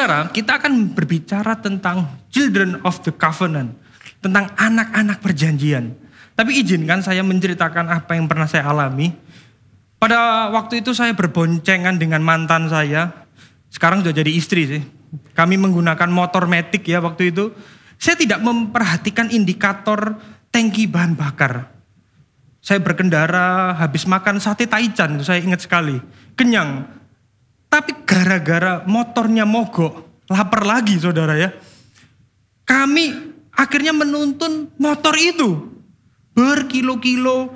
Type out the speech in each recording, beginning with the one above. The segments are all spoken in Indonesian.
Saudara, kita akan berbicara tentang children of the covenant, tentang anak-anak perjanjian. Tapi izinkan saya menceritakan apa yang pernah saya alami. Pada waktu itu saya berboncengan dengan mantan saya. Sekarang sudah jadi istri sih. Kami menggunakan motor matic ya waktu itu. Saya tidak memperhatikan indikator tangki bahan bakar. Saya berkendara, habis makan sate taichan, itu saya ingat sekali. Kenyang. Tapi gara-gara motornya mogok, lapar lagi saudara ya. Kami akhirnya menuntun motor itu. Berkilo-kilo,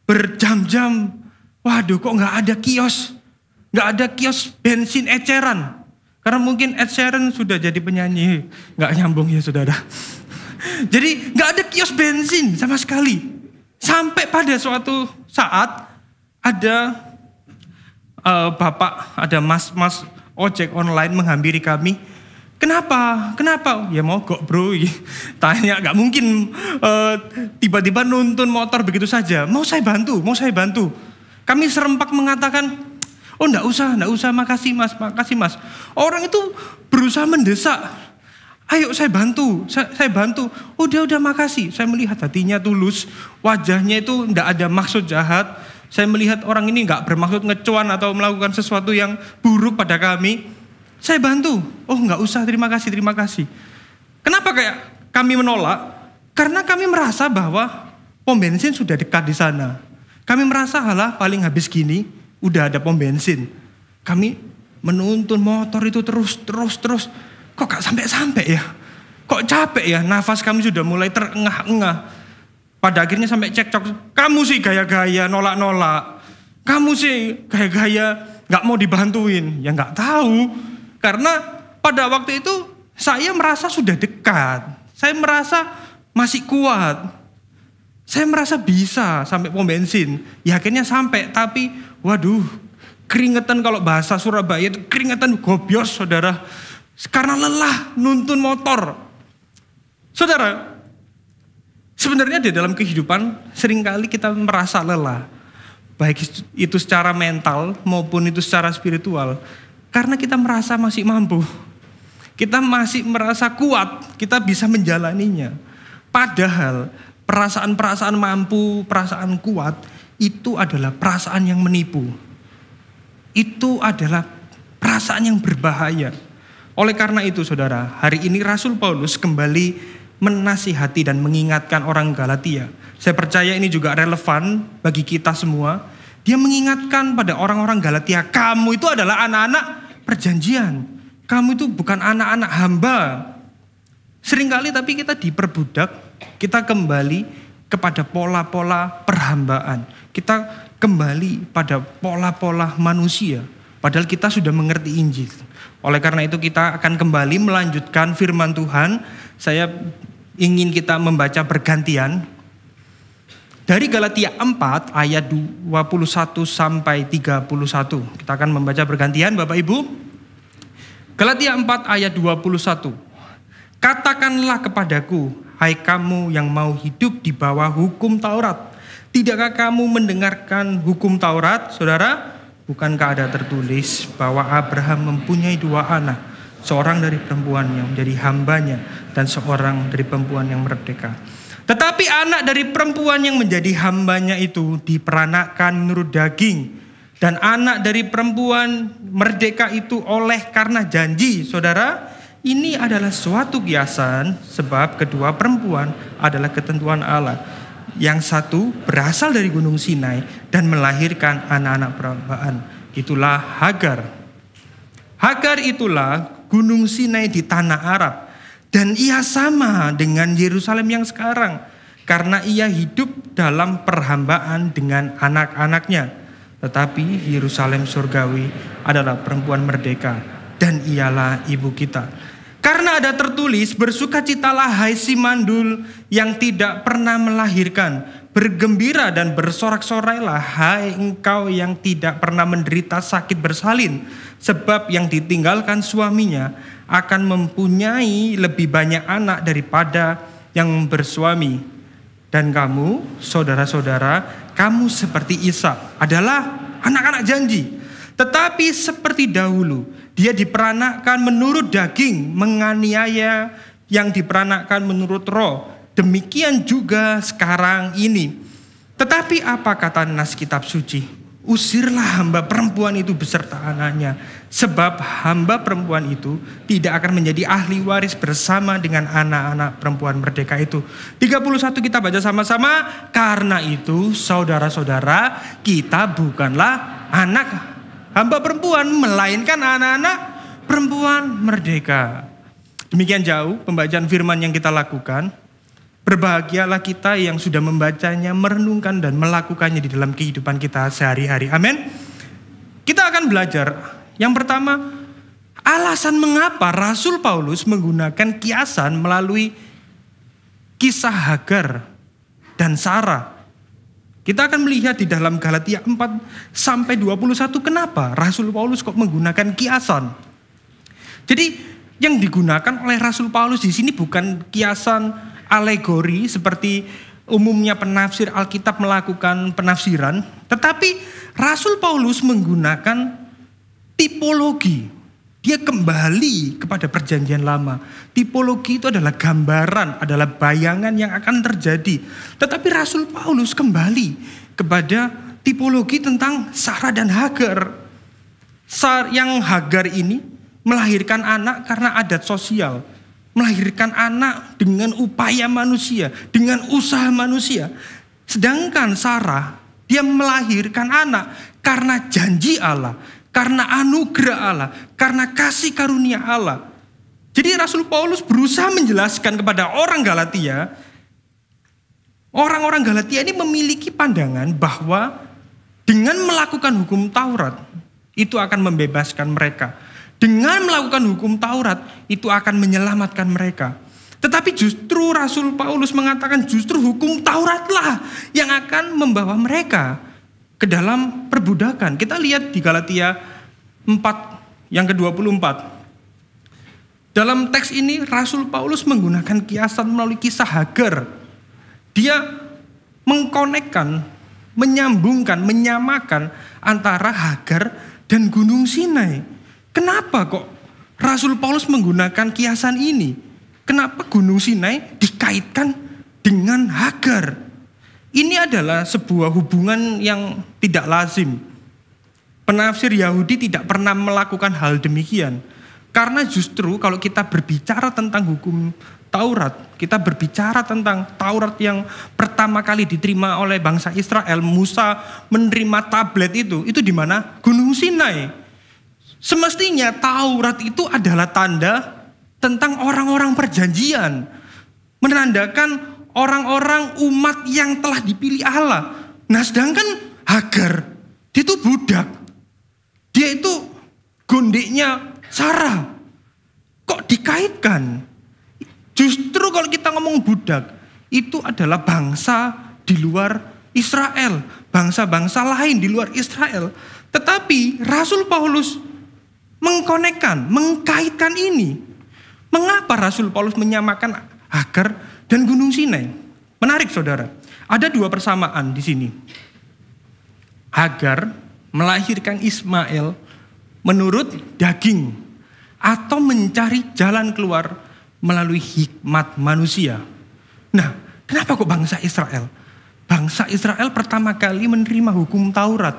berjam-jam. Waduh, kok nggak ada kios? Nggak ada kios bensin eceran. Karena mungkin Ed Sheeran sudah jadi penyanyi. Nggak nyambung ya saudara. Jadi nggak ada kios bensin sama sekali. Sampai pada suatu saat ada bapak, ada mas-mas ojek online menghampiri kami. Kenapa? Ya mogok bro. Tanya, gak mungkin tiba-tiba nuntun motor begitu saja. Mau saya bantu. Kami serempak mengatakan, oh enggak usah, makasih mas. Orang itu berusaha mendesak. Ayo saya bantu. Udah makasih. Saya melihat hatinya tulus. Wajahnya itu enggak ada maksud jahat. Saya melihat orang ini enggak bermaksud ngecuan atau melakukan sesuatu yang buruk pada kami. Saya bantu. Oh enggak usah, terima kasih. Kenapa kayak kami menolak? Karena kami merasa bahwa pom bensin sudah dekat di sana. Kami merasa halah paling habis gini udah ada pom bensin. Kami menuntun motor itu terus. Kok gak sampai ya? Kok capek ya? Nafas kami sudah mulai terengah-engah. Pada akhirnya sampai cekcok. Kamu sih gaya-gaya nolak-nolak. Kamu sih gaya-gaya gak mau dibantuin. Ya gak tahu. Karena pada waktu itu saya merasa sudah dekat. Saya merasa masih kuat. Saya merasa bisa sampai pom bensin. Ya akhirnya sampai, tapi waduh, keringetan, kalau bahasa Surabaya itu keringetan gobios saudara. Karena lelah nuntun motor. Saudara, sebenarnya di dalam kehidupan seringkali kita merasa lelah. Baik itu secara mental maupun itu secara spiritual. Karena kita merasa masih mampu. Kita masih merasa kuat, kita bisa menjalaninya. Padahal perasaan-perasaan mampu, perasaan kuat, itu adalah perasaan yang menipu. Itu adalah perasaan yang berbahaya. Oleh karena itu saudara, hari ini Rasul Paulus kembali menasihati dan mengingatkan orang Galatia. Saya percaya ini juga relevan bagi kita semua. Dia mengingatkan pada orang-orang Galatia, kamu itu adalah anak-anak perjanjian. Kamu itu bukan anak-anak hamba. Seringkali tapi kita diperbudak, kita kembali kepada pola-pola perhambaan. Kita kembali pada pola-pola manusia. Padahal kita sudah mengerti Injil. Oleh karena itu kita akan kembali melanjutkan firman Tuhan. Saya ingin kita membaca bergantian. Dari Galatia 4 ayat 21 sampai 31. Kita akan membaca bergantian Bapak Ibu. Galatia 4 ayat 21. Katakanlah kepadaku, hai kamu yang mau hidup di bawah hukum Taurat. Tidakkah kamu mendengarkan hukum Taurat, saudara? Bukankah ada tertulis bahwa Abraham mempunyai 2 anak. Seorang dari perempuan yang menjadi hambanya dan seorang dari perempuan yang merdeka. Tetapi anak dari perempuan yang menjadi hambanya itu diperanakkan menurut daging. Dan anak dari perempuan merdeka itu oleh karena janji. Saudara, ini adalah suatu kiasan sebab kedua perempuan adalah ketentuan Allah. Yang satu berasal dari Gunung Sinai dan melahirkan anak-anak perambaan. Itulah Hagar. Hagar itulah Gunung Sinai di tanah Arab. Dan ia sama dengan Yerusalem yang sekarang. Karena ia hidup dalam perhambaan dengan anak-anaknya. Tetapi Yerusalem surgawi adalah perempuan merdeka. Dan ialah ibu kita. Karena ada tertulis, bersukacitalah hai si mandul yang tidak pernah melahirkan. Bergembira dan bersorak-sorailah hai engkau yang tidak pernah menderita sakit bersalin. Sebab yang ditinggalkan suaminya akan mempunyai lebih banyak anak daripada yang bersuami. Dan kamu, saudara-saudara, kamu seperti Ishak adalah anak-anak janji. Tetapi seperti dahulu, dia diperanakkan menurut daging, menganiaya yang diperanakkan menurut roh. Demikian juga sekarang ini. Tetapi apa kata nas kitab suci? Usirlah hamba perempuan itu beserta anaknya. Sebab hamba perempuan itu tidak akan menjadi ahli waris bersama dengan anak-anak perempuan merdeka itu. 31 kita baca sama-sama. Karena itu saudara-saudara, kita bukanlah anak hamba perempuan, melainkan anak-anak perempuan merdeka. Demikian jauh pembacaan firman yang kita lakukan. Berbahagialah kita yang sudah membacanya, merenungkan dan melakukannya di dalam kehidupan kita sehari-hari. Amin. Kita akan belajar. Yang pertama, alasan mengapa Rasul Paulus menggunakan kiasan melalui kisah Hagar dan Sarah. Kita akan melihat di dalam Galatia 4 sampai 21 kenapa Rasul Paulus kok menggunakan kiasan. Jadi yang digunakan oleh Rasul Paulus di sini bukan kiasan alegori seperti umumnya penafsir Alkitab melakukan penafsiran, tetapi Rasul Paulus menggunakan tipologi. Dia kembali kepada perjanjian lama. Tipologi itu adalah gambaran, adalah bayangan yang akan terjadi. Tetapi Rasul Paulus kembali kepada tipologi tentang Sarah dan Hagar. Yang Hagar ini melahirkan anak karena adat sosial. Melahirkan anak dengan upaya manusia, dengan usaha manusia. Sedangkan Sarah, dia melahirkan anak karena janji Allah, karena anugerah Allah, karena kasih karunia Allah. Jadi Rasul Paulus berusaha menjelaskan kepada orang Galatia, orang-orang Galatia ini memiliki pandangan bahwa dengan melakukan hukum Taurat, itu akan membebaskan mereka. Dengan melakukan hukum Taurat, itu akan menyelamatkan mereka. Tetapi justru Rasul Paulus mengatakan justru hukum Tauratlah yang akan membawa mereka ke dalam perbudakan. Kita lihat di Galatia 4 yang ke-24. Dalam teks ini Rasul Paulus menggunakan kiasan melalui kisah Hagar. Dia mengkonekkan, menyambungkan, menyamakan antara Hagar dan Gunung Sinai. Kenapa kok Rasul Paulus menggunakan kiasan ini? Kenapa Gunung Sinai dikaitkan dengan Hagar? Ini adalah sebuah hubungan yang tidak lazim. Penafsir Yahudi tidak pernah melakukan hal demikian. Karena justru kalau kita berbicara tentang hukum Taurat, kita berbicara tentang Taurat yang pertama kali diterima oleh bangsa Israel, Musa menerima tablet itu di mana? Gunung Sinai. Semestinya Taurat itu adalah tanda tentang orang-orang perjanjian. Menandakan orang-orang umat yang telah dipilih Allah. Nah sedangkan Hagar, dia itu budak. Dia itu gondeknya Sarah. Kok dikaitkan? Justru kalau kita ngomong budak, itu adalah bangsa di luar Israel. Bangsa-bangsa lain di luar Israel. Tetapi Rasul Paulus mengkaitkan ini. Mengapa Rasul Paulus menyamakan Hagar dan Gunung Sinai? Menarik saudara. Ada dua persamaan di sini. Hagar melahirkan Ismail menurut daging atau mencari jalan keluar melalui hikmat manusia. Nah, kenapa kok bangsa Israel? Bangsa Israel pertama kali menerima hukum Taurat.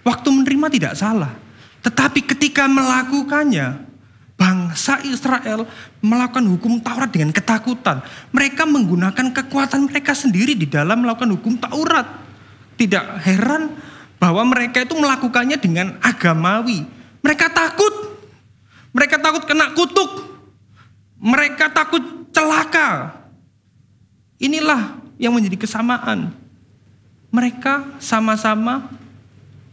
Waktu menerima tidak salah. Tetapi ketika melakukannya, bangsa Israel melakukan hukum Taurat dengan ketakutan. Mereka menggunakan kekuatan mereka sendiri di dalam melakukan hukum Taurat. Tidak heran bahwa mereka itu melakukannya dengan agamawi. Mereka takut. Mereka takut kena kutuk. Mereka takut celaka. Inilah yang menjadi kesamaan. Mereka sama-sama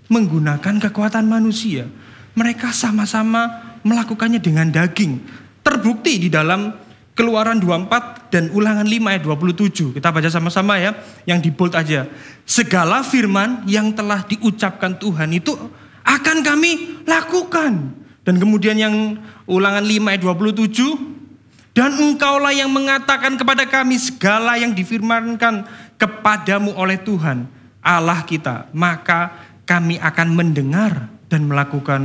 menggunakan kekuatan manusia. Mereka sama-sama melakukannya dengan daging. Terbukti di dalam Keluaran 24 dan Ulangan 5 ayat 27. Kita baca sama-sama ya, yang di bold aja. Segala firman yang telah diucapkan Tuhan itu akan kami lakukan. Dan kemudian yang Ulangan 5 ayat 27. Dan engkaulah yang mengatakan kepada kami segala yang difirmankan kepadamu oleh Tuhan Allah kita. Maka kami akan mendengar dan melakukan.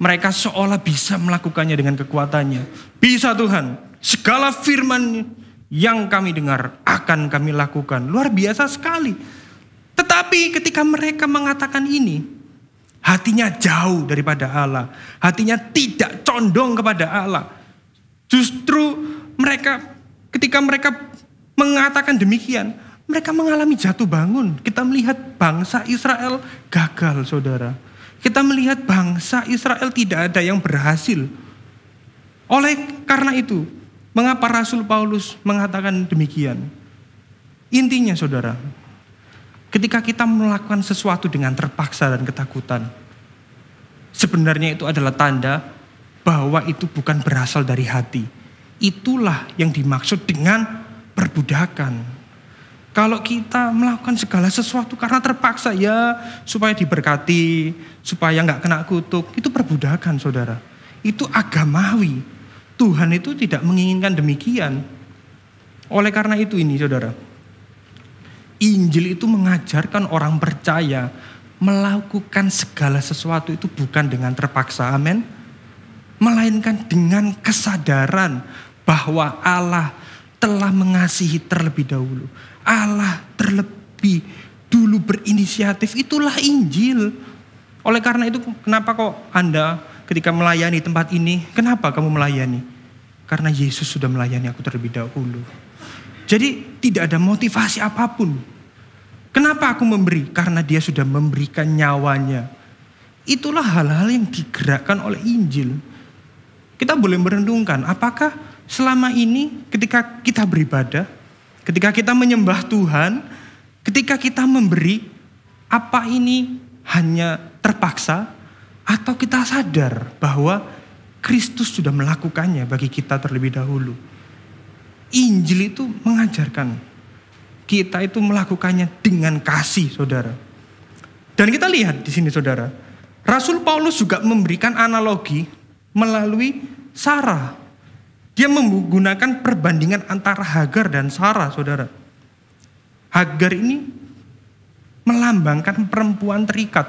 Mereka seolah bisa melakukannya dengan kekuatannya. Bisa Tuhan, segala firman yang kami dengar akan kami lakukan. Luar biasa sekali. Tetapi ketika mereka mengatakan ini, hatinya jauh daripada Allah. Hatinya tidak condong kepada Allah. Justru ketika mereka mengatakan demikian, mereka mengalami jatuh bangun. Kita melihat bangsa Israel gagal, saudara. Kita melihat bangsa Israel tidak ada yang berhasil. Oleh karena itu, mengapa Rasul Paulus mengatakan demikian? Intinya saudara, ketika kita melakukan sesuatu dengan terpaksa dan ketakutan, sebenarnya itu adalah tanda bahwa itu bukan berasal dari hati. Itulah yang dimaksud dengan perbudakan. Kalau kita melakukan segala sesuatu karena terpaksa, ya supaya diberkati, supaya nggak kena kutuk, itu perbudakan saudara. Itu agamawi. Tuhan itu tidak menginginkan demikian. Oleh karena itu ini saudara, Injil itu mengajarkan orang percaya melakukan segala sesuatu itu bukan dengan terpaksa, amin. Melainkan dengan kesadaran bahwa Allah telah mengasihi terlebih dahulu. Allah terlebih dulu berinisiatif, itulah Injil. Oleh karena itu, kenapa kok Anda ketika melayani tempat ini, kenapa kamu melayani? Karena Yesus sudah melayani aku terlebih dahulu. Jadi tidak ada motivasi apapun. Kenapa aku memberi? Karena dia sudah memberikan nyawanya. Itulah hal-hal yang digerakkan oleh Injil. Kita boleh merenungkan, apakah selama ini ketika kita beribadah, ketika kita menyembah Tuhan, ketika kita memberi, apa ini hanya terpaksa atau kita sadar bahwa Kristus sudah melakukannya bagi kita terlebih dahulu. Injil itu mengajarkan kita itu melakukannya dengan kasih, saudara. Dan kita lihat di sini, saudara, Rasul Paulus juga memberikan analogi melalui Sarah. Dia menggunakan perbandingan antara Hagar dan Sarah, saudara. Hagar ini melambangkan perempuan terikat.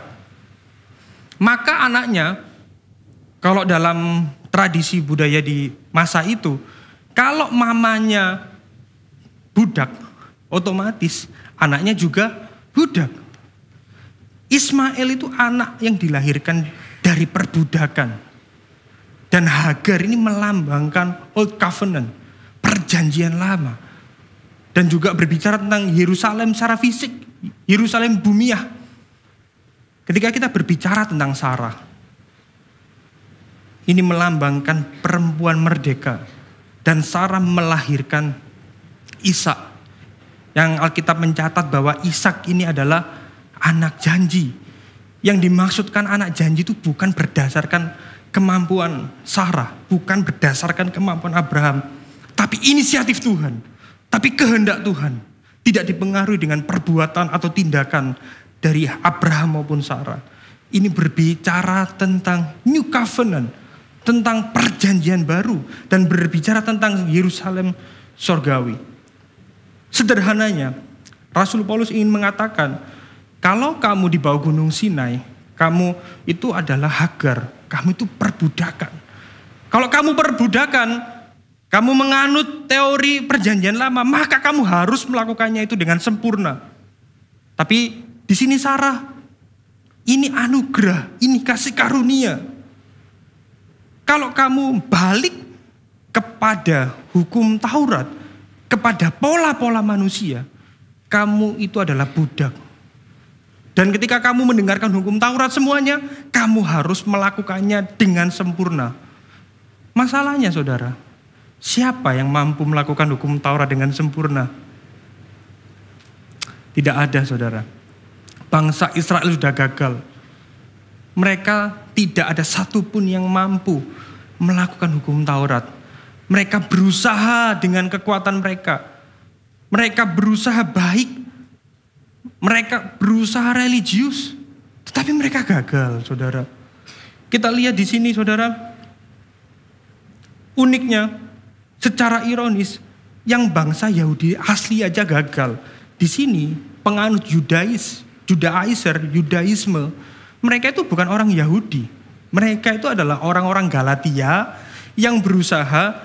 Maka anaknya, kalau dalam tradisi budaya di masa itu, kalau mamanya budak, otomatis anaknya juga budak. Ismail itu anak yang dilahirkan dari perbudakan. Dan Hagar ini melambangkan Old Covenant, perjanjian lama. Dan juga berbicara tentang Yerusalem secara fisik, Yerusalem bumiah. Ketika kita berbicara tentang Sarah, ini melambangkan perempuan merdeka. Dan Sarah melahirkan Ishak. Yang Alkitab mencatat bahwa Ishak ini adalah anak janji. Yang dimaksudkan anak janji itu bukan berdasarkan kemampuan Sarah, bukan berdasarkan kemampuan Abraham, tapi inisiatif Tuhan, tapi kehendak Tuhan, tidak dipengaruhi dengan perbuatan atau tindakan dari Abraham maupun Sarah. Ini berbicara tentang New Covenant, tentang perjanjian baru, dan berbicara tentang Yerusalem sorgawi. Sederhananya, Rasul Paulus ingin mengatakan, kalau kamu di bawah gunung Sinai, kamu itu adalah Hagar, kamu itu perbudakan. Kalau kamu perbudakan, kamu menganut teori perjanjian lama, maka kamu harus melakukannya itu dengan sempurna. Tapi di sini Sarah, ini anugerah, ini kasih karunia. Kalau kamu balik kepada hukum Taurat, kepada pola-pola manusia, kamu itu adalah budak. Dan ketika kamu mendengarkan hukum Taurat semuanya, kamu harus melakukannya dengan sempurna. Masalahnya saudara, siapa yang mampu melakukan hukum Taurat dengan sempurna? Tidak ada saudara. Bangsa Israel sudah gagal. Mereka tidak ada satupun yang mampu melakukan hukum Taurat. Mereka berusaha dengan kekuatan mereka. Mereka berusaha baik. Mereka berusaha religius, tetapi mereka gagal, saudara. Kita lihat di sini, saudara. Uniknya, secara ironis, yang bangsa Yahudi asli aja gagal. Di sini, penganut Judaisme, Mereka itu bukan orang Yahudi. Mereka itu adalah orang-orang Galatia yang berusaha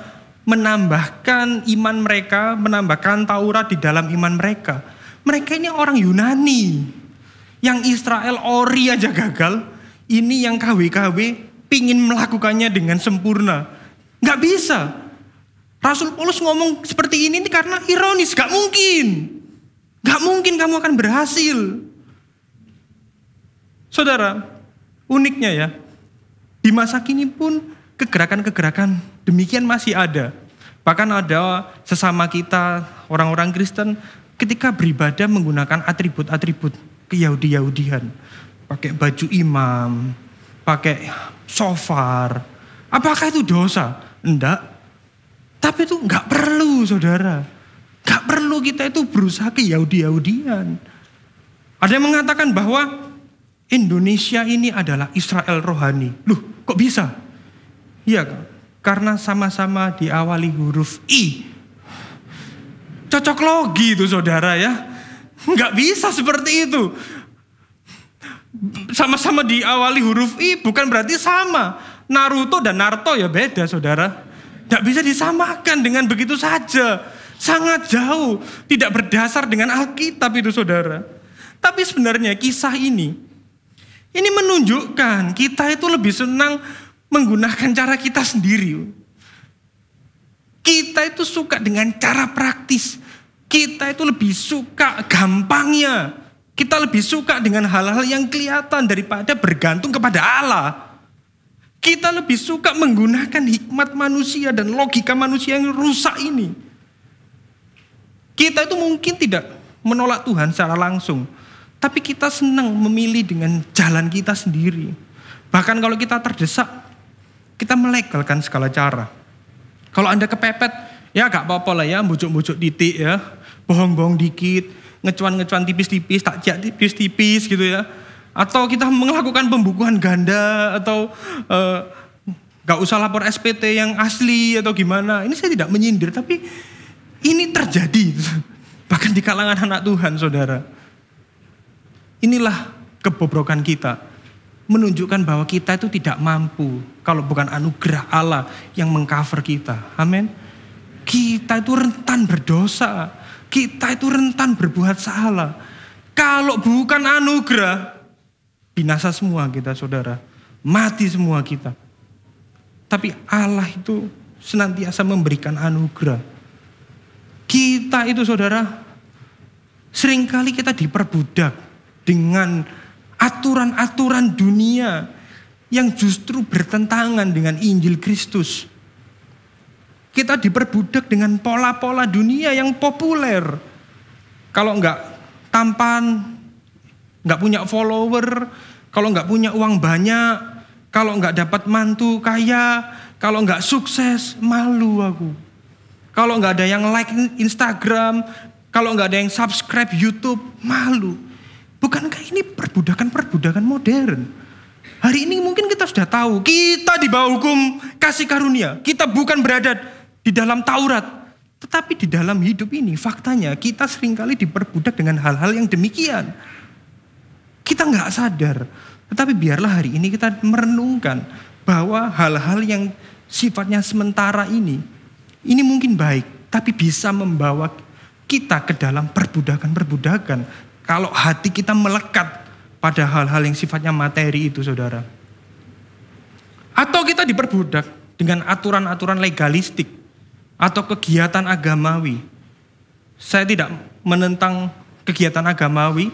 menambahkan iman mereka, menambahkan Taurat di dalam iman mereka. Mereka ini orang Yunani. Yang Israel ori aja gagal, ini yang KW-KW pingin melakukannya dengan sempurna. Nggak bisa. Rasul Paulus ngomong seperti ini karena ironis, nggak mungkin. Nggak mungkin kamu akan berhasil. Saudara, uniknya ya, di masa kini pun kegerakan-kegerakan demikian masih ada. Bahkan ada sesama kita, orang-orang Kristen, ketika beribadah menggunakan atribut-atribut keyahudi-yahudian. Pakai baju imam, pakai shofar. Apakah itu dosa? Enggak. Tapi itu enggak perlu, saudara. Enggak perlu kita itu berusaha ke Yahudi-Yahudian. Ada yang mengatakan bahwa Indonesia ini adalah Israel rohani. Loh, kok bisa? Iya, karena sama-sama diawali huruf I. Cocok logi itu, saudara ya. Enggak bisa seperti itu. Sama-sama diawali huruf I bukan berarti sama. Naruto dan Naruto ya beda, saudara. Enggak bisa disamakan dengan begitu saja. Sangat jauh. Tidak berdasar dengan Alkitab itu, saudara. Tapi sebenarnya kisah ini menunjukkan kita itu lebih senang menggunakan cara kita sendiri. Kita itu suka dengan cara praktis. Kita itu lebih suka gampangnya. Kita lebih suka dengan hal-hal yang kelihatan daripada bergantung kepada Allah. Kita lebih suka menggunakan hikmat manusia dan logika manusia yang rusak ini. Kita itu mungkin tidak menolak Tuhan secara langsung. Tapi kita senang memilih dengan jalan kita sendiri. Bahkan kalau kita terdesak, kita melegalkan segala cara. Kalau Anda kepepet, ya gak apa-apa lah ya, bujuk-bujuk titik ya. Bohong-bohong dikit, ngecuan-ngecuan tipis-tipis, takjak tipis-tipis gitu ya. Atau kita melakukan pembukuan ganda, atau gak usah lapor SPT yang asli atau gimana. Ini saya tidak menyindir, tapi ini terjadi. Bahkan di kalangan anak Tuhan, saudara. Inilah kebobrokan kita. Menunjukkan bahwa kita itu tidak mampu kalau bukan anugerah Allah yang mengcover kita. Amin. Kita itu rentan berdosa. Kita itu rentan berbuat salah. Kalau bukan anugerah, binasa semua kita, saudara. Mati semua kita. Tapi Allah itu senantiasa memberikan anugerah. Kita itu, saudara, seringkali kita diperbudak dengan aturan-aturan dunia yang justru bertentangan dengan Injil Kristus. Kita diperbudak dengan pola-pola dunia yang populer. Kalau enggak tampan, enggak punya follower, kalau enggak punya uang banyak, kalau enggak dapat mantu kaya, kalau enggak sukses, malu aku. Kalau enggak ada yang like Instagram, kalau enggak ada yang subscribe YouTube, malu. Bukankah ini perbudakan-perbudakan modern? Hari ini mungkin kita sudah tahu, kita di bawah hukum kasih karunia. Kita bukan berada di dalam Taurat. Tetapi di dalam hidup ini, faktanya kita seringkali diperbudak dengan hal-hal yang demikian. Kita nggak sadar. Tetapi biarlah hari ini kita merenungkan bahwa hal-hal yang sifatnya sementara ini mungkin baik. Tapi bisa membawa kita ke dalam perbudakan-perbudakan. Kalau hati kita melekat pada hal-hal yang sifatnya materi itu, saudara. Atau kita diperbudak dengan aturan-aturan legalistik atau kegiatan agamawi. Saya tidak menentang kegiatan agamawi.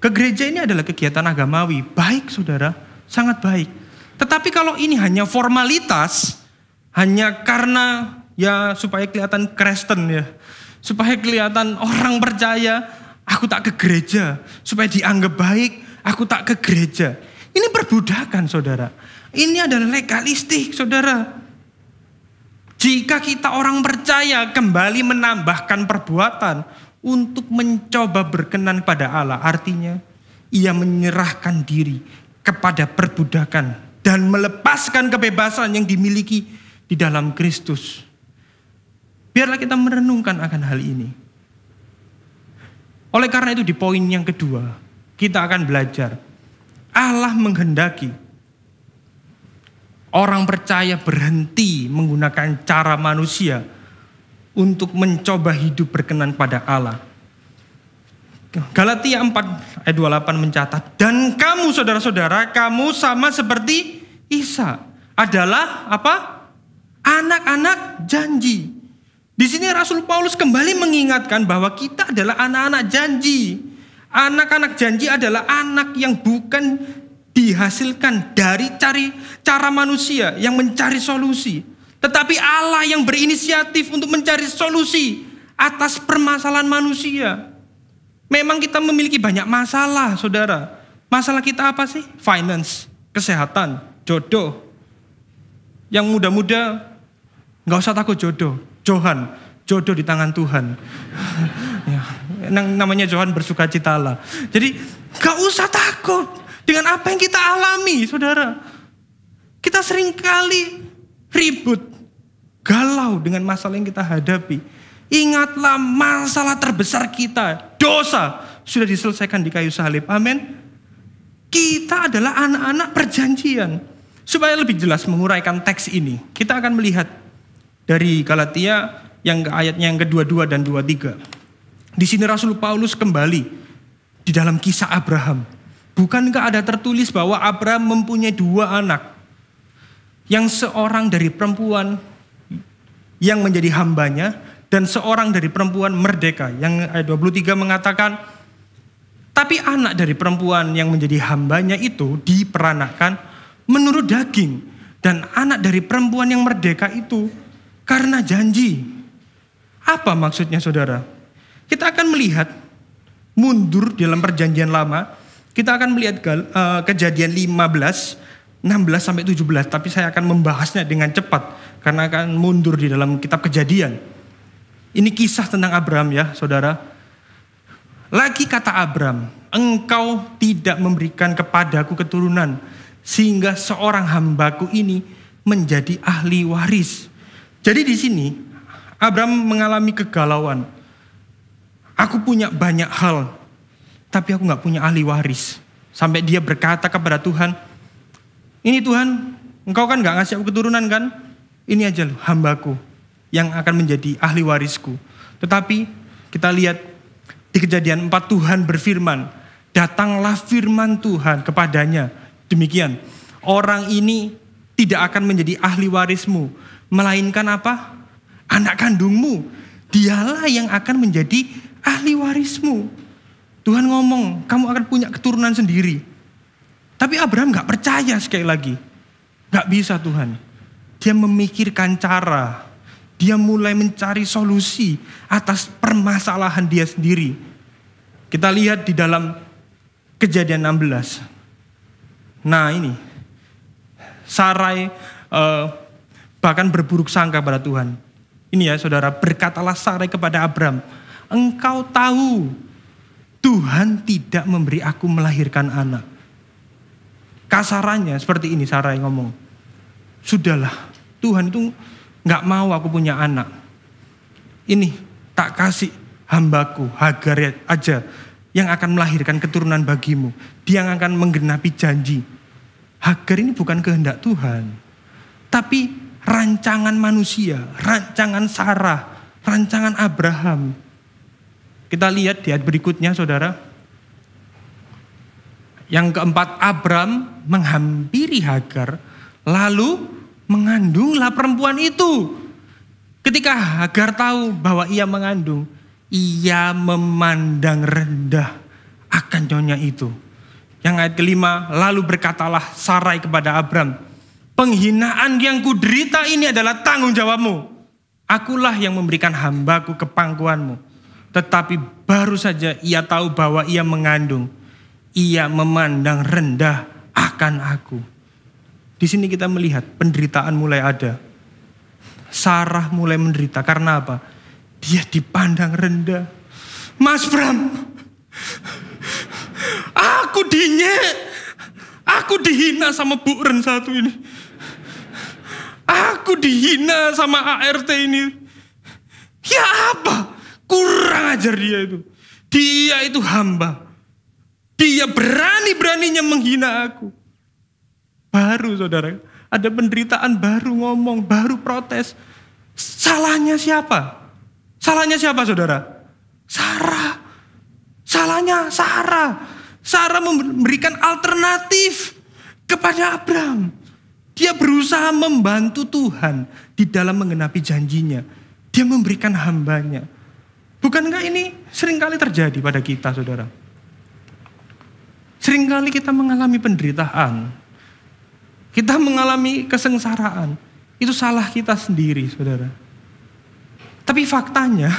Ke gereja ini adalah kegiatan agamawi. Baik, saudara, sangat baik. Tetapi kalau ini hanya formalitas, hanya karena ya supaya kelihatan Kristen ya, supaya kelihatan orang percaya, aku tak ke gereja, supaya dianggap baik, aku tak ke gereja. Ini perbudakan, saudara. Ini adalah legalistik, saudara. Jika kita orang percaya kembali menambahkan perbuatan untuk mencoba berkenan pada Allah, artinya ia menyerahkan diri kepada perbudakan dan melepaskan kebebasan yang dimiliki di dalam Kristus. Biarlah kita merenungkan akan hal ini. Oleh karena itu di poin yang kedua, kita akan belajar Allah menghendaki orang percaya berhenti menggunakan cara manusia untuk mencoba hidup berkenan pada Allah. Galatia 4 ayat 28 mencatat, dan kamu saudara-saudara, kamu sama seperti Isa, adalah apa? Anak-anak janji. Di sini Rasul Paulus kembali mengingatkan bahwa kita adalah anak-anak janji. Anak-anak janji adalah anak yang bukan dihasilkan dari cara manusia yang mencari solusi, tetapi Allah yang berinisiatif untuk mencari solusi atas permasalahan manusia. Memang kita memiliki banyak masalah, saudara. Masalah kita apa sih? Finance, kesehatan, jodoh. Yang muda-muda nggak usah takut jodoh. Jodoh di tangan Tuhan. Ya, namanya Johan bersukacitalah. Jadi nggak usah takut dengan apa yang kita alami, saudara. Kita seringkali ribut, galau dengan masalah yang kita hadapi. Ingatlah masalah terbesar kita, dosa, sudah diselesaikan di kayu salib. Amin. Kita adalah anak-anak perjanjian. Supaya lebih jelas menguraikan teks ini, kita akan melihat dari Galatia yang ayatnya yang ke-22 dan 23. Di sini Rasul Paulus kembali di dalam kisah Abraham. Bukankah ada tertulis bahwa Abraham mempunyai 2 anak? Yang seorang dari perempuan yang menjadi hambanya, dan seorang dari perempuan merdeka. Yang ayat 23 mengatakan, tapi anak dari perempuan yang menjadi hambanya itu diperanakkan menurut daging. Dan anak dari perempuan yang merdeka itu karena janji. Apa maksudnya, saudara? Kita akan melihat mundur dalam perjanjian lama. Kita akan melihat Kejadian 15, 16 sampai 17. Tapi saya akan membahasnya dengan cepat karena akan mundur di dalam kitab Kejadian. Ini kisah tentang Abraham ya, saudara. Lagi kata Abraham, engkau tidak memberikan kepadaku keturunan, sehingga seorang hambaku ini menjadi ahli waris. Jadi di sini Abraham mengalami kegalauan. Aku punya banyak hal, tapi aku gak punya ahli waris. Sampai dia berkata kepada Tuhan, ini Tuhan, engkau kan gak ngasih aku keturunan kan? Ini aja loh hambaku yang akan menjadi ahli warisku. Tetapi kita lihat di Kejadian 4 Tuhan berfirman, datanglah firman Tuhan kepadanya. Demikian, orang ini tidak akan menjadi ahli warismu, melainkan apa? Anak kandungmu. Dialah yang akan menjadi ahli warismu. Tuhan ngomong, kamu akan punya keturunan sendiri. Tapi Abraham gak percaya sekali lagi. Gak bisa Tuhan. Dia memikirkan cara. Dia mulai mencari solusi atas permasalahan dia sendiri. Kita lihat di dalam Kejadian 16. Nah ini, Sarai bahkan berburuk sangka pada Tuhan. Ini ya saudara, berkatalah Sarai kepada Abraham, engkau tahu Tuhan tidak memberi aku melahirkan anak. Kasarannya seperti ini Sarai ngomong, sudahlah Tuhan itu gak mau aku punya anak. Ini tak kasih hambaku Hagar aja yang akan melahirkan keturunan bagimu. Dia yang akan menggenapi janji. Hagar ini bukan kehendak Tuhan, tapi rancangan manusia, rancangan Sarah, rancangan Abraham. Kita lihat di ayat berikutnya saudara. Yang keempat, Abraham menghampiri Hagar, lalu mengandunglah perempuan itu. Ketika Hagar tahu bahwa ia mengandung, ia memandang rendah akan nyonya itu. Yang ayat kelima, lalu berkatalah Sarai kepada Abraham, penghinaan yang kuderita ini adalah tanggung jawabmu. Akulah yang memberikan hambaku ke pangkuanmu. Tetapi baru saja ia tahu bahwa ia mengandung, ia memandang rendah akan aku. Di sini kita melihat penderitaan mulai ada. Sarah mulai menderita karena apa? Dia dipandang rendah. Mas Bram, aku dinyek, aku dihina sama Bu Ren satu ini. Aku dihina sama ART ini. Ya apa? Kurang ajar dia itu. Dia itu hamba. Dia berani-beraninya menghina aku. Baru saudara, ada penderitaan baru ngomong, baru protes. Salahnya siapa? Salahnya siapa saudara? Sarah. Salahnya Sarah. Sarah memberikan alternatif kepada Abram. Dia berusaha membantu Tuhan di dalam menggenapi janjinya. Dia memberikan hambanya. Bukankah ini seringkali terjadi pada kita, saudara? Seringkali kita mengalami penderitaan. Kita mengalami kesengsaraan. Itu salah kita sendiri, saudara. Tapi faktanya,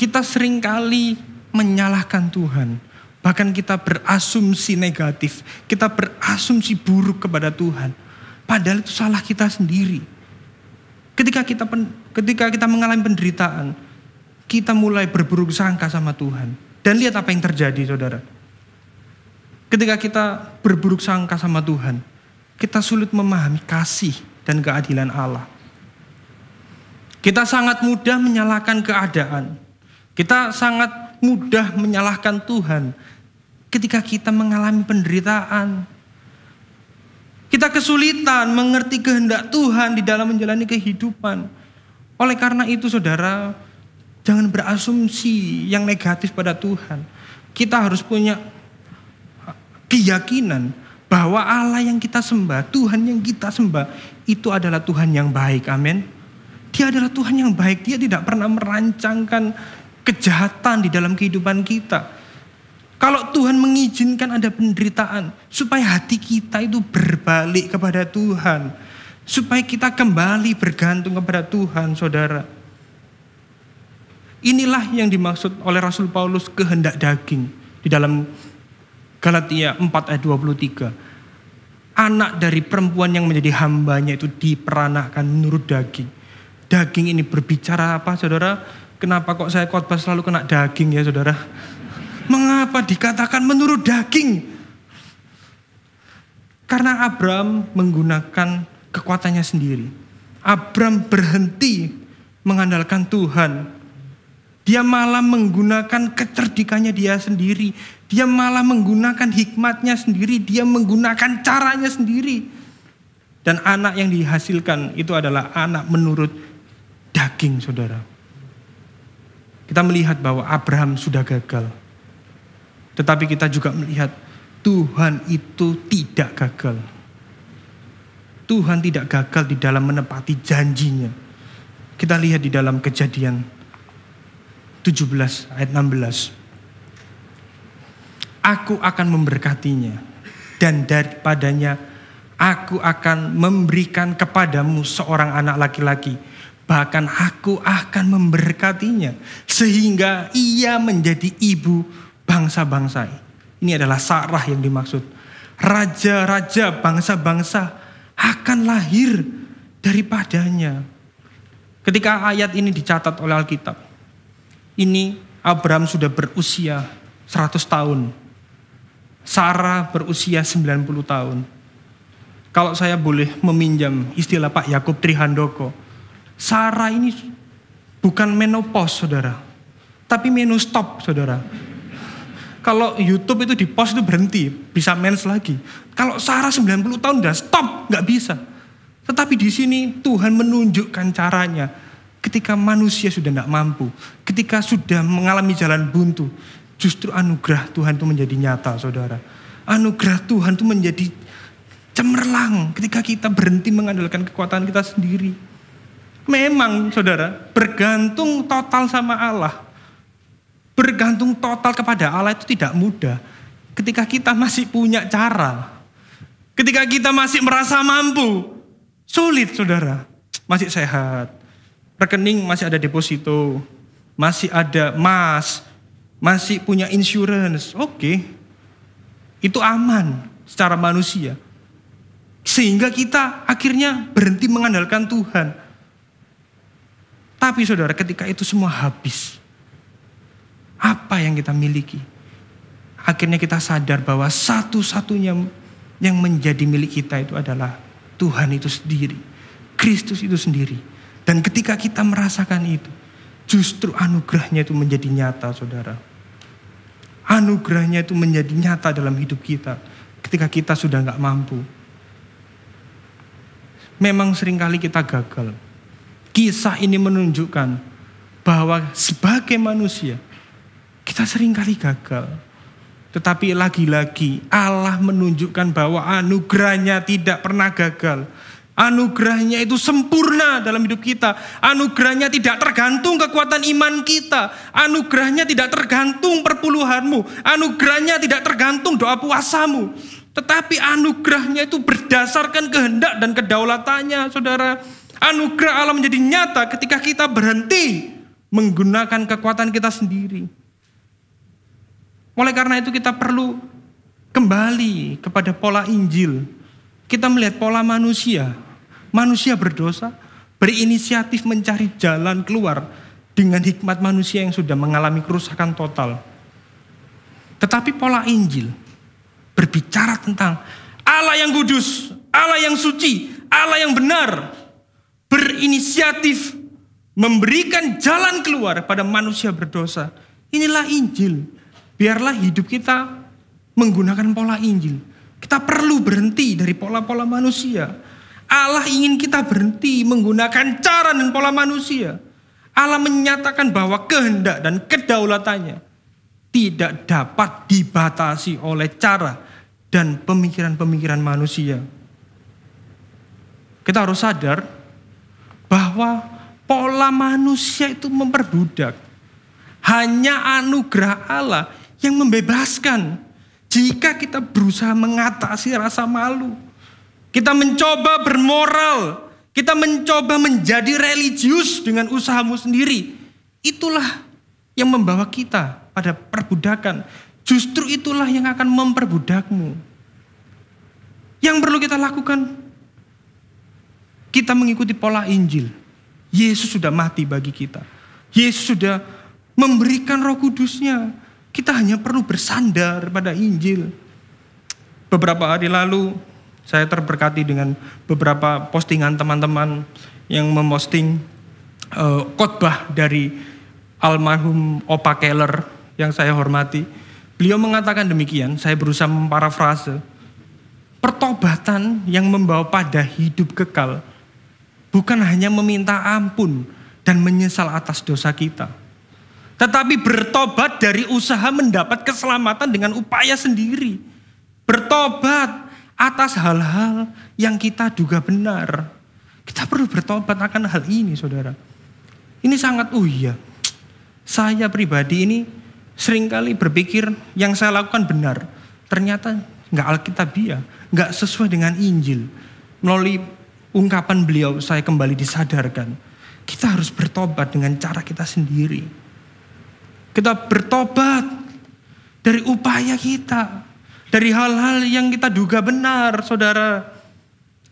kita seringkali menyalahkan Tuhan. Bahkan kita berasumsi negatif. Kita berasumsi buruk kepada Tuhan. Padahal itu salah kita sendiri. Ketika kita mengalami penderitaan, kita mulai berburuk sangka sama Tuhan. Dan lihat apa yang terjadi, saudara. Ketika kita berburuk sangka sama Tuhan, kita sulit memahami kasih dan keadilan Allah. Kita sangat mudah menyalahkan keadaan. Kita sangat mudah menyalahkan Tuhan ketika kita mengalami penderitaan. Kita kesulitan mengerti kehendak Tuhan di dalam menjalani kehidupan. Oleh karena itu, saudara, jangan berasumsi yang negatif pada Tuhan. Kita harus punya keyakinan bahwa Allah yang kita sembah, Tuhan yang kita sembah, itu adalah Tuhan yang baik. Amin. Dia adalah Tuhan yang baik. Dia tidak pernah merancangkan kejahatan di dalam kehidupan kita. Kalau Tuhan mengizinkan ada penderitaan, supaya hati kita itu berbalik kepada Tuhan. Supaya kita kembali bergantung kepada Tuhan, saudara. Inilah yang dimaksud oleh Rasul Paulus kehendak daging. Di dalam Galatia 4 ayat 23. Anak dari perempuan yang menjadi hambanya itu diperanakkan menurut daging. Daging ini berbicara apa, saudara? Kenapa kok saya khotbah selalu kena daging ya, saudara? Mengapa dikatakan menurut daging? Karena Abram menggunakan kekuatannya sendiri. Abram berhenti mengandalkan Tuhan. Dia malah menggunakan kecerdikannya dia sendiri. Dia malah menggunakan hikmatnya sendiri. Dia menggunakan caranya sendiri. Dan anak yang dihasilkan itu adalah anak menurut daging, saudara. Kita melihat bahwa Abraham sudah gagal. Tetapi kita juga melihat Tuhan itu tidak gagal. Tuhan tidak gagal di dalam menepati janjinya. Kita lihat di dalam Kejadian 17 ayat 16. Aku akan memberkatinya dan daripadanya aku akan memberikan kepadamu seorang anak laki-laki. Bahkan aku akan memberkatinya sehingga ia menjadi ibu bangsa-bangsa. Ini adalah Sarah yang dimaksud. Raja-raja bangsa-bangsa akan lahir daripadanya. Ketika ayat ini dicatat oleh Alkitab, ini Abraham sudah berusia 100 tahun. Sarah berusia 90 tahun. Kalau saya boleh meminjam istilah Pak Yakub Trihandoko, Sarah ini bukan menopause, saudara, tapi menostop, saudara. Kalau YouTube itu di pause itu berhenti, bisa mens lagi. Kalau Sarah 90 tahun udah stop, nggak bisa. Tetapi di sini Tuhan menunjukkan caranya. Ketika manusia sudah tidak mampu, ketika sudah mengalami jalan buntu, justru anugerah Tuhan itu menjadi nyata, saudara. Anugerah Tuhan itu menjadi cemerlang ketika kita berhenti mengandalkan kekuatan kita sendiri. Memang, saudara, bergantung total sama Allah. Bergantung total kepada Allah itu tidak mudah. Ketika kita masih punya cara, ketika kita masih merasa mampu, sulit, saudara. Masih sehat, rekening masih ada deposito, masih ada emas, masih punya insurance, oke. Itu aman secara manusia. Sehingga kita akhirnya berhenti mengandalkan Tuhan. Tapi saudara, ketika itu semua habis, apa yang kita miliki? Akhirnya kita sadar bahwa satu-satunya yang menjadi milik kita itu adalah Tuhan itu sendiri. Kristus itu sendiri. Dan ketika kita merasakan itu, justru anugerahnya itu menjadi nyata, saudara. Anugerahnya itu menjadi nyata dalam hidup kita ketika kita sudah gak mampu. Memang seringkali kita gagal. Kisah ini menunjukkan bahwa sebagai manusia kita seringkali gagal. Tetapi lagi-lagi Allah menunjukkan bahwa anugerahnya tidak pernah gagal. Anugerahnya itu sempurna dalam hidup kita. Anugerahnya tidak tergantung kekuatan iman kita. Anugerahnya tidak tergantung perpuluhanmu. Anugerahnya tidak tergantung doa puasamu. Tetapi anugerahnya itu berdasarkan kehendak dan kedaulatannya, saudara. Anugerah Allah menjadi nyata ketika kita berhenti menggunakan kekuatan kita sendiri. Oleh karena itu kita perlu kembali kepada pola Injil. Kita melihat pola manusia. Manusia berdosa, berinisiatif mencari jalan keluar dengan hikmat manusia yang sudah mengalami kerusakan total. Tetapi pola Injil berbicara tentang Allah yang kudus, Allah yang suci, Allah yang benar, berinisiatif memberikan jalan keluar pada manusia berdosa. Inilah Injil. Biarlah hidup kita menggunakan pola Injil. Kita perlu berhenti dari pola-pola manusia. Allah ingin kita berhenti menggunakan cara dan pola manusia. Allah menyatakan bahwa kehendak dan kedaulatannya tidak dapat dibatasi oleh cara dan pemikiran-pemikiran manusia. Kita harus sadar bahwa pola manusia itu memperbudak. Hanya anugerah Allah yang membebaskan. Jika kita berusaha mengatasi rasa malu, kita mencoba bermoral, kita mencoba menjadi religius dengan usahamu sendiri, itulah yang membawa kita pada perbudakan. Justru itulah yang akan memperbudakmu. Yang perlu kita lakukan, kita mengikuti pola Injil. Yesus sudah mati bagi kita. Yesus sudah memberikan Roh Kudusnya. Kita hanya perlu bersandar pada Injil. Beberapa hari lalu saya terberkati dengan beberapa postingan teman-teman yang memposting khotbah dari almarhum Opa Keller yang saya hormati. Beliau mengatakan demikian, saya berusaha memparafrase. Pertobatan yang membawa pada hidup kekal bukan hanya meminta ampun dan menyesal atas dosa kita, tetapi bertobat dari usaha mendapat keselamatan dengan upaya sendiri. Bertobat atas hal-hal yang kita duga benar. Kita perlu bertobat akan hal ini, saudara. Ini sangat, saya pribadi ini seringkali berpikir yang saya lakukan benar. Ternyata nggak alkitabiah, nggak sesuai dengan Injil. Melalui ungkapan beliau saya kembali disadarkan. Kita harus bertobat dengan cara kita sendiri. Kita bertobat dari upaya kita. Dari hal-hal yang kita duga benar, saudara.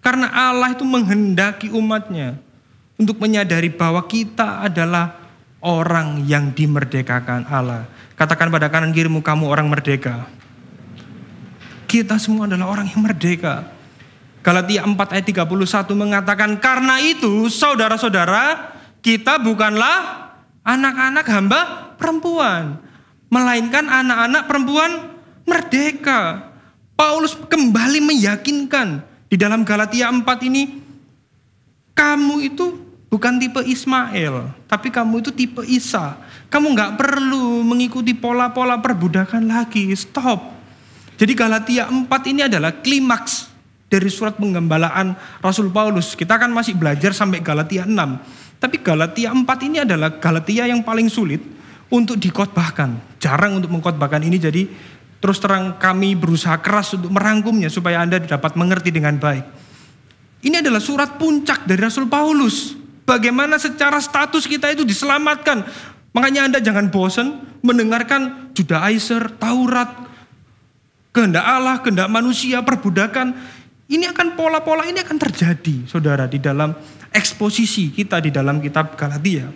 Karena Allah itu menghendaki umatnya untuk menyadari bahwa kita adalah orang yang dimerdekakan Allah. Katakan pada kanan kirimu, kamu orang merdeka. Kita semua adalah orang yang merdeka. Galatia 4 ayat 31 mengatakan, karena itu saudara-saudara, kita bukanlah anak-anak hamba perempuan, melainkan anak-anak perempuan merdeka. Paulus kembali meyakinkan di dalam Galatia 4 ini, kamu itu bukan tipe Ismail, tapi kamu itu tipe Isa. Kamu gak perlu mengikuti pola-pola perbudakan lagi, stop. Jadi Galatia 4 ini adalah klimaks dari surat penggembalaan Rasul Paulus. Kita akan masih belajar sampai Galatia 6. Tapi Galatia 4 ini adalah Galatia yang paling sulit untuk dikhotbahkan. Jarang untuk mengkhotbahkan ini, jadi terus terang kami berusaha keras untuk merangkumnya supaya Anda dapat mengerti dengan baik. Ini adalah surat puncak dari Rasul Paulus. Bagaimana secara status kita itu diselamatkan. Makanya Anda jangan bosan mendengarkan Judaizer, Taurat, kehendak Allah, kehendak manusia, perbudakan. Ini akan pola-pola ini akan terjadi, saudara, di dalam eksposisi kita di dalam kitab Galatia.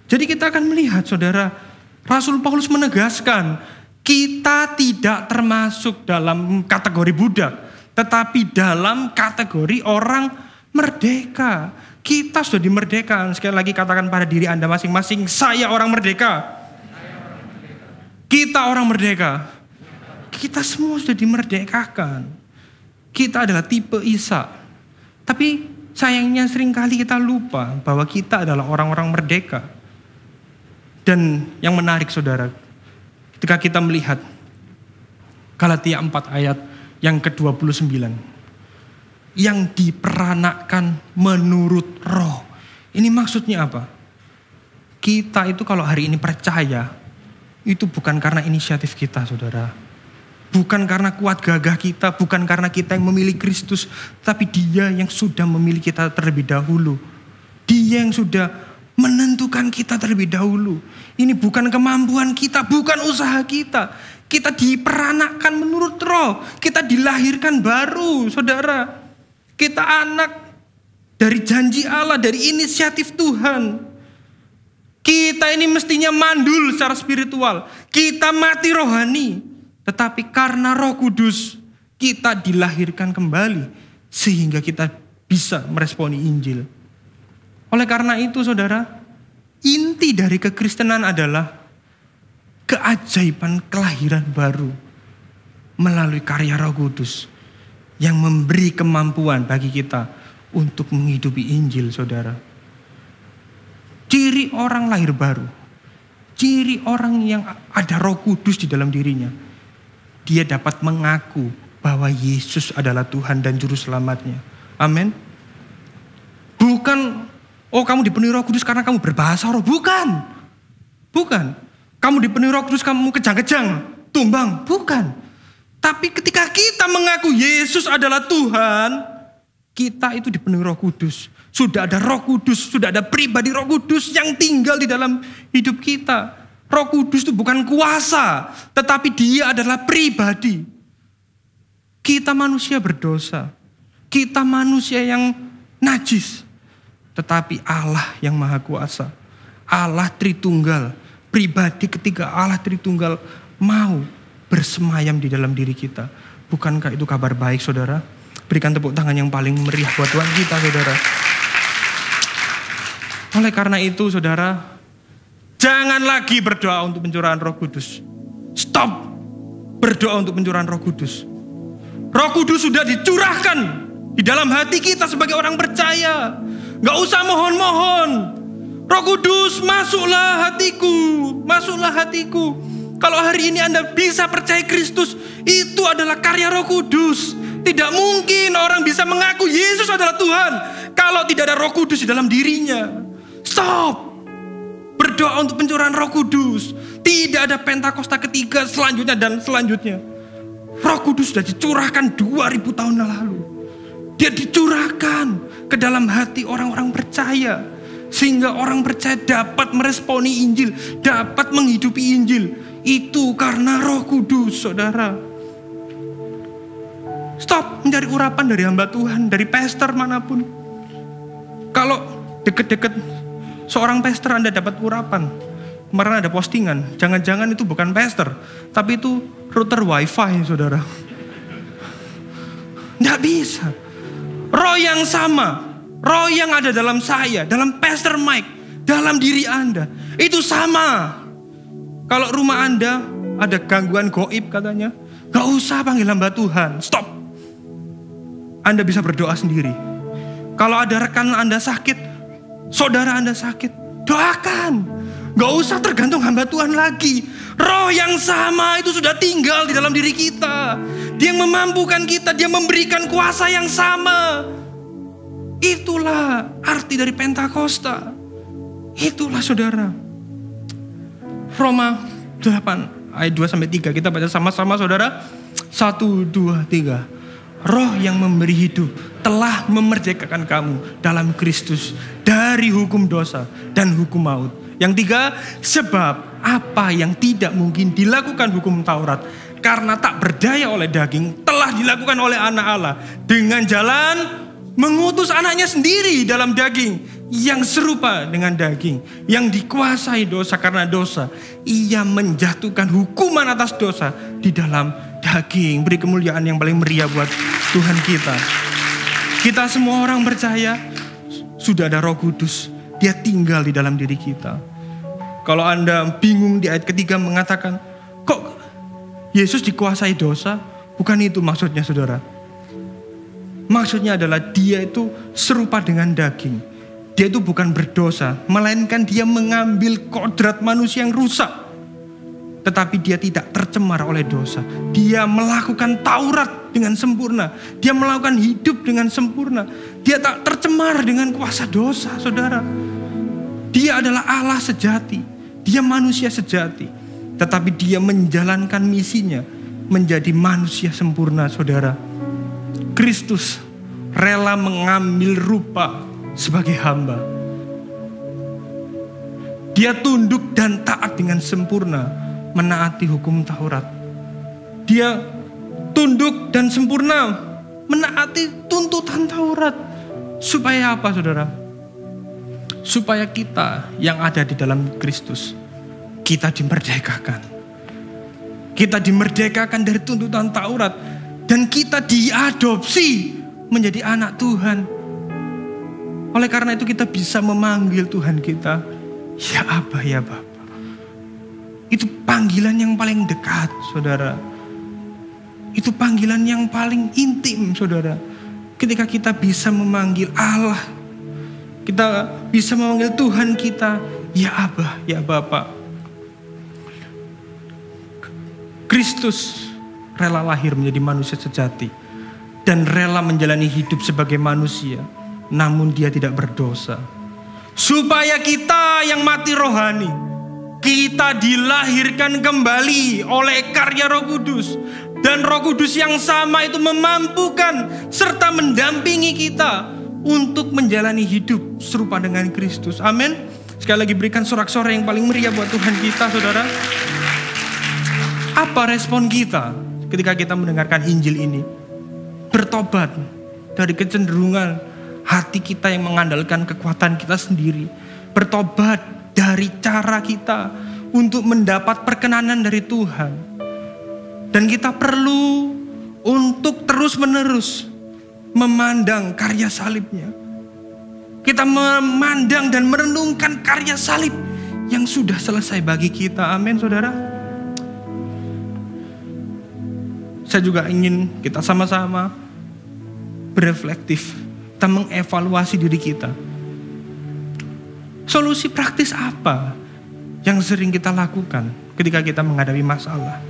Jadi kita akan melihat, saudara, Rasul Paulus menegaskan, kita tidak termasuk dalam kategori budak, tetapi dalam kategori orang merdeka. Kita sudah dimerdekakan. Sekali lagi katakan pada diri Anda masing-masing, saya orang merdeka. Kita orang merdeka. Kita semua sudah dimerdekakan. Kita adalah tipe Ishak. Tapi sayangnya seringkali kita lupa bahwa kita adalah orang-orang merdeka. Dan yang menarik saudara, ketika kita melihat Galatia 4 ayat yang ke-29. Yang diperanakkan menurut roh. Ini maksudnya apa? Kita itu kalau hari ini percaya, itu bukan karena inisiatif kita saudara. Bukan karena kuat gagah kita, bukan karena kita yang memilih Kristus. Tapi Dia yang sudah memilih kita terlebih dahulu. Dia yang sudah menentukan kita terlebih dahulu. Ini bukan kemampuan kita, bukan usaha kita. Kita diperanakkan menurut roh. Kita dilahirkan baru, saudara. Kita anak dari janji Allah, dari inisiatif Tuhan. Kita ini mestinya mandul secara spiritual. Kita mati rohani. Tetapi karena Roh Kudus, kita dilahirkan kembali. Sehingga kita bisa meresponi Injil. Oleh karena itu saudara, inti dari kekristenan adalah keajaiban kelahiran baru melalui karya Roh Kudus yang memberi kemampuan bagi kita untuk menghidupi Injil saudara. Ciri orang lahir baru, ciri orang yang ada Roh Kudus di dalam dirinya, dia dapat mengaku bahwa Yesus adalah Tuhan dan Juru Selamatnya. Amin. Bukan, oh kamu dipenuhi Roh Kudus karena kamu berbahasa roh. Bukan. Kamu dipenuhi Roh Kudus kamu kejang-kejang, tumbang. Bukan. Tapi ketika kita mengaku Yesus adalah Tuhan, kita itu dipenuhi Roh Kudus. Sudah ada Roh Kudus, sudah ada pribadi Roh Kudus yang tinggal di dalam hidup kita. Roh Kudus itu bukan kuasa, tetapi Dia adalah pribadi. Kita manusia berdosa. Kita manusia yang najis. Tetapi Allah yang maha kuasa, Allah Tritunggal, pribadi ketiga Allah Tritunggal mau bersemayam di dalam diri kita. Bukankah itu kabar baik saudara? Berikan tepuk tangan yang paling meriah buat Tuhan kita saudara. Oleh karena itu saudara, jangan lagi berdoa untuk pencurahan Roh Kudus. Stop berdoa untuk pencurahan Roh Kudus. Roh Kudus sudah dicurahkan di dalam hati kita sebagai orang percaya. Gak usah mohon-mohon. Roh Kudus, masuklah hatiku. Masuklah hatiku. Kalau hari ini Anda bisa percaya Kristus, itu adalah karya Roh Kudus. Tidak mungkin orang bisa mengaku Yesus adalah Tuhan kalau tidak ada Roh Kudus di dalam dirinya. Stop. Berdoa untuk pencurahan Roh Kudus. Tidak ada Pentakosta ketiga selanjutnya dan selanjutnya. Roh Kudus sudah dicurahkan 2000 tahun lalu. Dia dicurahkan ke dalam hati orang-orang percaya. Sehingga orang percaya dapat meresponi Injil. Dapat menghidupi Injil. Itu karena Roh Kudus, saudara. Stop mencari urapan dari hamba Tuhan. Dari pastor manapun. Kalau deket-deket seorang pastor Anda dapat urapan. Kemarin ada postingan. Jangan-jangan itu bukan pastor. Tapi itu router wifi, saudara. Nggak bisa. Roh yang sama, roh yang ada dalam saya, dalam Pastor Mike, dalam diri Anda, itu sama. Kalau rumah Anda ada gangguan gaib katanya, gak usah panggil hamba Tuhan, stop. Anda bisa berdoa sendiri. Kalau ada rekan Anda sakit, saudara Anda sakit, doakan. Gak usah tergantung hamba Tuhan lagi. Roh yang sama itu sudah tinggal di dalam diri kita. Dia yang memampukan kita, dia memberikan kuasa yang sama. Itulah arti dari Pentakosta. Itulah saudara. Roma 8 ayat 2-3 kita baca sama-sama saudara. 1, 2, 3. Roh yang memberi hidup telah memerdekakan kamu dalam Kristus dari hukum dosa dan hukum maut. Yang 3, sebab apa yang tidak mungkin dilakukan hukum Taurat karena tak berdaya oleh daging telah dilakukan oleh anak Allah dengan jalan mengutus anaknya sendiri dalam daging yang serupa dengan daging yang dikuasai dosa karena dosa. Ia menjatuhkan hukuman atas dosa di dalam daging. Beri kemuliaan yang paling meriah buat Tuhan kita. Kita semua orang percaya sudah ada Roh Kudus. Dia tinggal di dalam diri kita. Kalau Anda bingung di ayat ketiga mengatakan, Yesus dikuasai dosa? Bukan itu maksudnya, saudara. Maksudnya adalah dia itu serupa dengan daging. Dia itu bukan berdosa, melainkan dia mengambil kodrat manusia yang rusak. Tetapi dia tidak tercemar oleh dosa. Dia melakukan Taurat dengan sempurna. Dia melakukan hidup dengan sempurna. Dia tak tercemar dengan kuasa dosa, saudara. Dia adalah Allah sejati. Dia manusia sejati. Tetapi dia menjalankan misinya menjadi manusia sempurna, saudara. Kristus rela mengambil rupa sebagai hamba. Dia tunduk dan taat dengan sempurna, menaati hukum Taurat. Dia tunduk dan sempurna menaati tuntutan Taurat. Supaya apa, saudara? Supaya kita yang ada di dalam Kristus, kita dimerdekakan. Kita dimerdekakan dari tuntutan Taurat. Dan kita diadopsi menjadi anak Tuhan. Oleh karena itu kita bisa memanggil Tuhan kita, ya Aba, ya Bapa. Itu panggilan yang paling dekat, saudara. Itu panggilan yang paling intim, saudara. Ketika kita bisa memanggil Allah, kita bisa memanggil Tuhan kita, ya Aba, ya Bapa. Kristus rela lahir menjadi manusia sejati dan rela menjalani hidup sebagai manusia, namun dia tidak berdosa. Supaya kita yang mati rohani, kita dilahirkan kembali oleh karya Roh Kudus. Dan Roh Kudus yang sama itu memampukan serta mendampingi kita untuk menjalani hidup serupa dengan Kristus. Amin. Sekali lagi berikan sorak-sorai yang paling meriah buat Tuhan kita, saudara. Apa respon kita ketika kita mendengarkan Injil ini? Bertobat dari kecenderungan hati kita yang mengandalkan kekuatan kita sendiri. Bertobat dari cara kita untuk mendapat perkenanan dari Tuhan. Dan kita perlu untuk terus-menerus memandang karya salibnya. Kita memandang dan merenungkan karya salib yang sudah selesai bagi kita. Amin, saudara. Saya juga ingin kita sama-sama bereflektif. Kita mengevaluasi diri kita. Solusi praktis apa yang sering kita lakukan ketika kita menghadapi masalah?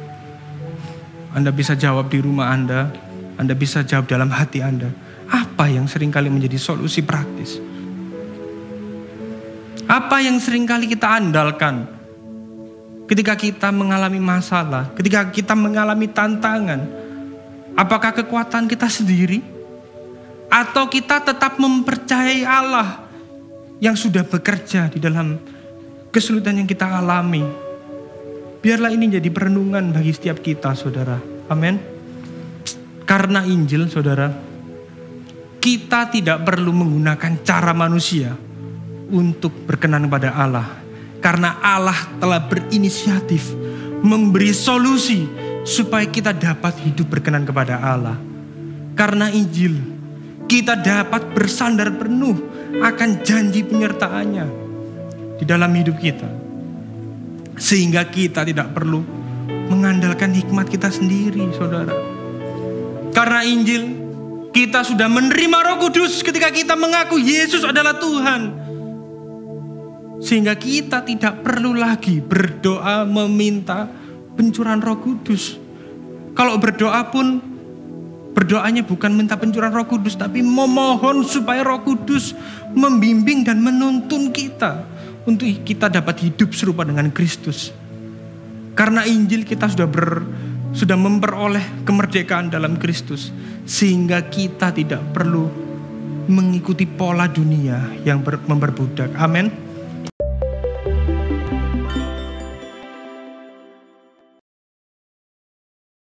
Anda bisa jawab di rumah Anda bisa jawab dalam hati Anda. Apa yang seringkali menjadi solusi praktis? Apa yang seringkali kita andalkan ketika kita mengalami masalah, ketika kita mengalami tantangan? Apakah kekuatan kita sendiri? Atau kita tetap mempercayai Allah yang sudah bekerja di dalam kesulitan yang kita alami? Biarlah ini jadi perenungan bagi setiap kita, saudara. Amin. Karena Injil, saudara, kita tidak perlu menggunakan cara manusia untuk berkenan kepada Allah. Karena Allah telah berinisiatif memberi solusi supaya kita dapat hidup berkenan kepada Allah. Karena Injil, kita dapat bersandar penuh akan janji penyertaannya di dalam hidup kita. Sehingga kita tidak perlu mengandalkan hikmat kita sendiri, saudara. Karena Injil, kita sudah menerima Roh Kudus ketika kita mengaku Yesus adalah Tuhan. Sehingga kita tidak perlu lagi berdoa meminta pencurahan Roh Kudus. Kalau berdoa pun, berdoanya bukan minta pencurahan Roh Kudus, tapi memohon supaya Roh Kudus membimbing dan menuntun kita untuk kita dapat hidup serupa dengan Kristus. Karena Injil kita sudah memperoleh kemerdekaan dalam Kristus, sehingga kita tidak perlu mengikuti pola dunia yang memperbudak. Amin.